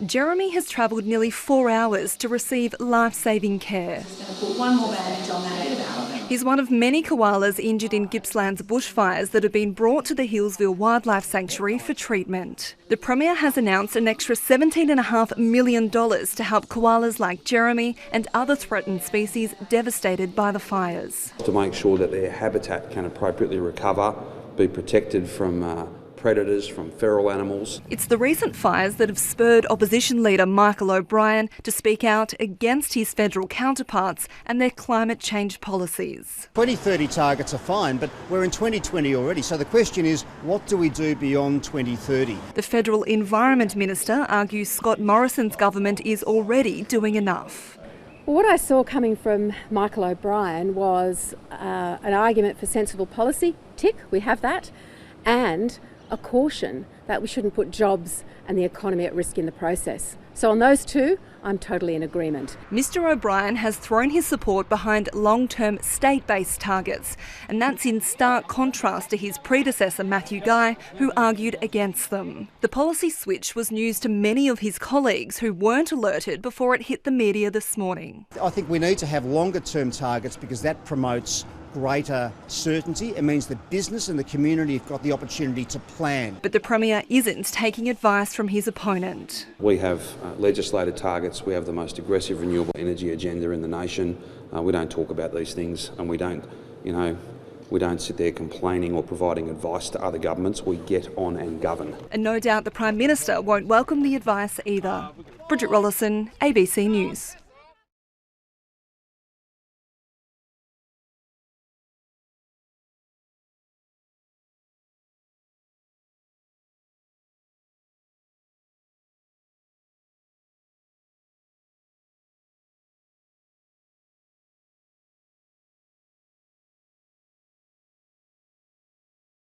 Jeremy has travelled nearly 4 hours to receive life-saving care. Just going to put one more bandage on that. He's one of many koalas injured in Gippsland's bushfires that have been brought to the Hillsville Wildlife Sanctuary for treatment. The Premier has announced an extra $17.5 million to help koalas like Jeremy and other threatened species devastated by the fires. To make sure that their habitat can appropriately recover, be protected from predators, from feral animals. It's the recent fires that have spurred opposition leader Michael O'Brien to speak out against his federal counterparts and their climate change policies. 2030 targets are fine, but we're in 2020 already, so the question is, what do we do beyond 2030? The Federal Environment Minister argues Scott Morrison's government is already doing enough. Well, what I saw coming from Michael O'Brien was an argument for sensible policy, tick, we have that, and a caution that we shouldn't put jobs and the economy at risk in the process. So on those two, I'm totally in agreement. Mr O'Brien has thrown his support behind long-term state-based targets, and that's in stark contrast to his predecessor Matthew Guy, who argued against them. The policy switch was news to many of his colleagues who weren't alerted before it hit the media this morning. I think we need to have longer-term targets because that promotes greater certainty. It means that business and the community have got the opportunity to plan. But the Premier isn't taking advice from his opponent. We have legislated targets. We have the most aggressive renewable energy agenda in the nation. We don't talk about these things, and we don't sit there complaining or providing advice to other governments. We get on and govern. And no doubt the Prime Minister won't welcome the advice either. Bridget Rollason, ABC News.